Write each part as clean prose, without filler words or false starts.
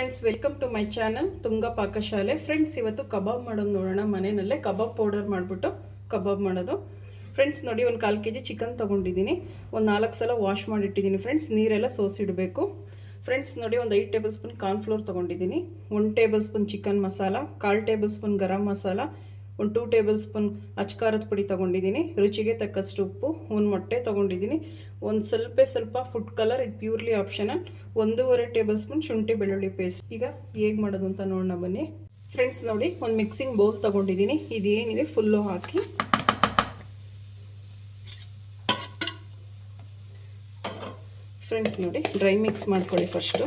Friends, welcome to my channel Tunga Pakashale. Friends, ಇವತ್ತು kebab ಮಾಡೋದು ನೋಡೋಣ. ಮನೆಯಲ್ಲೇ ಕಬಾಬ್ ಪೌಡರ್ ಮಾಡಿಬಿಟ್ಟು ಕಬಾಬ್ ಮಾಡೋದು. ಫ್ರೆಂಡ್ಸ್ ನೋಡಿ, ಒಂದು 1/4 kg ಚಿಕನ್ ತೊಗೊಂಡಿದ್ದೀನಿ. ಒಂದು 4 ಸಲ ವಾಶ್ ಮಾಡಿಟ್ಟಿದ್ದೀನಿ ಫ್ರೆಂಡ್ಸ್. ನೀರೆಲ್ಲ ಸೋಸಿಡಬೇಕು. ಫ್ರೆಂಡ್ಸ್ ನೋಡಿ, ಒಂದು 5 ಟೇಬಲ್ ಸ್ಪೂನ್ ಕಾರ್ನ್ಫ್ಲೋರ್ ತೊಗೊಂಡಿದ್ದೀನಿ. 1 tablespoon chicken masala, 1/4 tablespoon garam masala, ಒಂದು 2 ಟೇಬಲ್ ಸ್ಪೂನ್ ಅಚ್ಕಾರದ ಪುಡಿ ತೊಗೊಂಡಿದ್ದೀನಿ. ರುಚಿಗೆ ತಕ್ಕಷ್ಟು ಉಪ್ಪು, ಒಂದು ಮೊಟ್ಟೆ ತೊಗೊಂಡಿದ್ದೀನಿ. ಒಂದು ಸ್ವಲ್ಪ ಫುಡ್ ಕಲರ್, ಇದು ಪ್ಯೂರ್ಲಿ ಆಪ್ಷನಲ್. 1.5 ಟೇಬಲ್ ಸ್ಪೂನ್ ಶುಂಠಿ ಬೆಳ್ಳುಳ್ಳಿ ಪೇಸ್ಟ್. ಈಗ ಹೇಗೆ ಮಾಡೋದು ಅಂತ ನೋಡೋಣ ಬನ್ನಿ. ಫ್ರೆಂಡ್ಸ್ ನೋಡಿ, ಒಂದು ಮಿಕ್ಸಿಂಗ್ ಬೌಲ್ ತೊಗೊಂಡಿದ್ದೀನಿ. ಇದೇನಿದೆ ಫುಲ್ಲು ಹಾಕಿ ಫ್ರೆಂಡ್ಸ್ ನೋಡಿ, ಡ್ರೈ ಮಿಕ್ಸ್ ಮಾಡ್ಕೊಳ್ಳಿ ಫಸ್ಟು.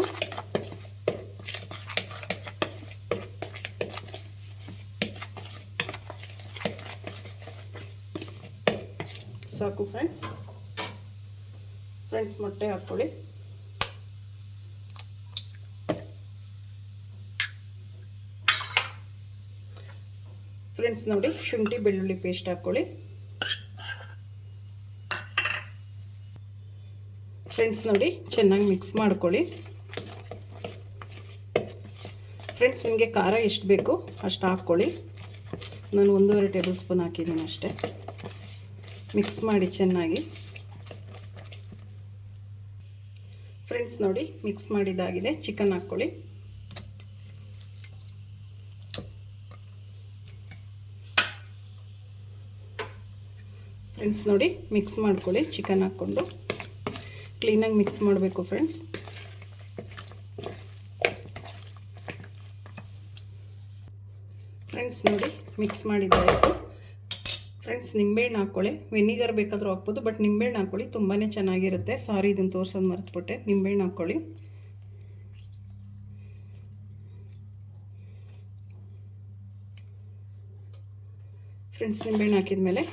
ಸಾಕು ಫ್ರೆಂಡ್ಸ್ ಮೊಟ್ಟೆ ಹಾಕ್ಕೊಳ್ಳಿ. ಫ್ರೆಂಡ್ಸ್ ನೋಡಿ, ಶುಂಠಿ ಬೆಳ್ಳುಳ್ಳಿ ಪೇಸ್ಟ್ ಹಾಕ್ಕೊಳ್ಳಿ. ಫ್ರೆಂಡ್ಸ್ ನೋಡಿ, ಚೆನ್ನಾಗಿ ಮಿಕ್ಸ್ ಮಾಡ್ಕೊಳ್ಳಿ. ಫ್ರೆಂಡ್ಸ್, ನಿಮಗೆ ಖಾರ ಎಷ್ಟು ಬೇಕು ಅಷ್ಟು ಹಾಕ್ಕೊಳ್ಳಿ. ನಾನು 1.5 ಟೇಬಲ್ ಸ್ಪೂನ್ ಹಾಕಿದ್ದೀನಿ ಅಷ್ಟೇ. ಮಿಕ್ಸ್ ಮಾಡಿ ಚೆನ್ನಾಗಿ. ಫ್ರೆಂಡ್ಸ್ ನೋಡಿ, ಮಿಕ್ಸ್ ಮಾಡಿದ್ದಾಗಿದೆ. ಚಿಕನ್ ಹಾಕ್ಕೊಳ್ಳಿ. ಫ್ರೆಂಡ್ಸ್ ನೋಡಿ, ಮಿಕ್ಸ್ ಮಾಡ್ಕೊಳ್ಳಿ. ಚಿಕನ್ ಹಾಕ್ಕೊಂಡು ಕ್ಲೀನಾಗಿ ಮಿಕ್ಸ್ ಮಾಡಬೇಕು ಫ್ರೆಂಡ್ಸ್. ಫ್ರೆಂಡ್ಸ್ ನೋಡಿ, ಮಿಕ್ಸ್ ಮಾಡಿದ್ದಾಯಿತು. ಫ್ರೆಂಡ್ಸ್, ನಿಂಬೆಹಣ್ಣು ಹಾಕ್ಕೊಳ್ಳಿ. ವೆನಿಗರ್ ಬೇಕಾದರೂ ಹಾಕ್ಬೋದು, ಬಟ್ ನಿಂಬೆಹಣ್ಣು ಹಾಕ್ಕೊಳ್ಳಿ, ತುಂಬಾ ಚೆನ್ನಾಗಿರುತ್ತೆ. ಸಾರಿ, ಇದನ್ನು ತೋರಿಸೋದು ಮರೆತುಬಿಟ್ಟೆ. ನಿಂಬೆಹಣ್ಣು ಹಾಕ್ಕೊಳ್ಳಿ. ಫ್ರೆಂಡ್ಸ್, ನಿಂಬೆಹಣ್ಣು ಹಾಕಿದ ಮೇಲೆ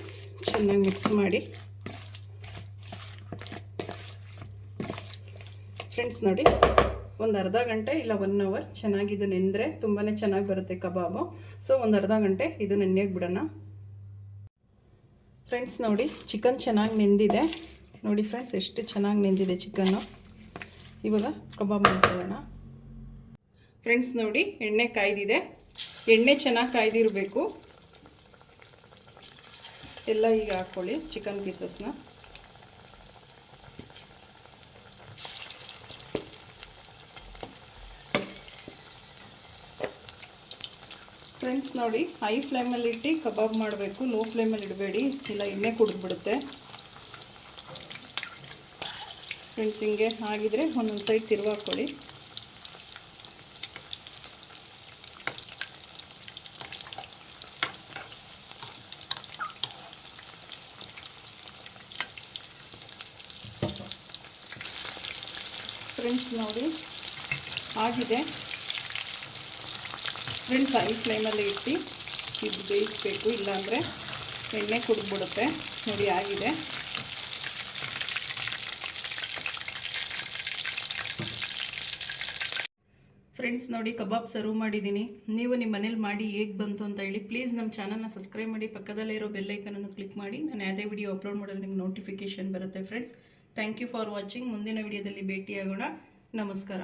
ಚೆನ್ನಾಗಿ ಮಿಕ್ಸ್ ಮಾಡಿ. ಫ್ರೆಂಡ್ಸ್ ನೋಡಿ, ಒಂದು ಅರ್ಧ ಗಂಟೆ ಇಲ್ಲ 1 ಅವರ್ ಚೆನ್ನಾಗಿ ಇದು ನೆಂದರೆ ತುಂಬಾ ಚೆನ್ನಾಗಿ ಬರುತ್ತೆ ಕಬಾಬು. ಸೊ ಒಂದು ಅರ್ಧ ಗಂಟೆ ಇದು ನೆನೆಯೋಕೆ ಬಿಡೋಣ. ಫ್ರೆಂಡ್ಸ್ ನೋಡಿ, ಚಿಕನ್ ಚೆನ್ನಾಗಿ ನೆಂದಿದೆ. ನೋಡಿ ಫ್ರೆಂಡ್ಸ್, ಎಷ್ಟು ಚೆನ್ನಾಗಿ ನೆಂದಿದೆ ಚಿಕನ್ನು. ಇವಾಗ ಕಬಾಬ್ ಮಾಡ್ಕೊಳ್ಳೋಣ. ಫ್ರೆಂಡ್ಸ್ ನೋಡಿ, ಎಣ್ಣೆ ಕಾಯ್ದಿದೆ. ಎಣ್ಣೆ ಚೆನ್ನಾಗಿ ಕಾಯ್ದಿರಬೇಕು. ಎಲ್ಲ ಈಗ ಹಾಕ್ಕೊಳ್ಳಿ ಚಿಕನ್ ಪೀಸಸ್ನ. ಫ್ರೆಂಡ್ಸ್ ನೋಡಿ, ಹೈ ಫ್ಲೇಮಲ್ಲಿ ಇಟ್ಟು ಕಬಾಬ್ ಮಾಡಬೇಕು. ಲೋ ಫ್ಲೇಮಲ್ಲಿ ಇಡಬೇಡಿ, ಇಲ್ಲ ಎಣ್ಣೆ ಕುಡಿದ್ಬಿಡುತ್ತೆ. ಫ್ರೆಂಡ್ಸ್, ಹಿಂಗೆ ಆಗಿದ್ರೆ ಒಂದೊಂದು ಸೈಡ್ ತಿರುವಾಕೊಳ್ಳಿ. ಫ್ರೆಂಡ್ಸ್ ನೋಡಿ, ಆಗಿದೆ. ಫ್ರೆಂಡ್ಸ್, ಹೈ ಫ್ಲೇಮಲ್ಲಿ ಇಟ್ಟು ಇದು ಬೇಯಿಸಬೇಕು, ಇಲ್ಲಾಂದರೆ ಎಣ್ಣೆ ಕುಡಿದ್ಬಿಡುತ್ತೆ. ನೋಡಿ, ಆಗಿದೆ. ಫ್ರೆಂಡ್ಸ್ ನೋಡಿ, ಕಬಾಬ್ ಸರ್ವ್ ಮಾಡಿದ್ದೀನಿ. ನೀವು ನಿಮ್ಮ ಮನೇಲಿ ಮಾಡಿ ಹೇಗೆ ಬಂತು ಅಂತ ಹೇಳಿ. ಪ್ಲೀಸ್ ನಮ್ಮ ಚಾನಲ್ನ ಸಬ್ಸ್ಕ್ರೈಬ್ ಮಾಡಿ, ಪಕ್ಕದಲ್ಲೇ ಇರೋ ಬೆಲ್ಲೈಕನನ್ನು ಕ್ಲಿಕ್ ಮಾಡಿ. ನಾನು ಯಾವುದೇ ವಿಡಿಯೋ ಅಪ್ಲೋಡ್ ಮಾಡಿದ್ರೆ ನಿಮ್ಗೆ ನೋಟಿಫಿಕೇಷನ್ ಬರುತ್ತೆ friends. Thank you for watching. ಮುಂದಿನ ವಿಡಿಯೋದಲ್ಲಿ ಭೇಟಿಯಾಗೋಣ. ನಮಸ್ಕಾರ.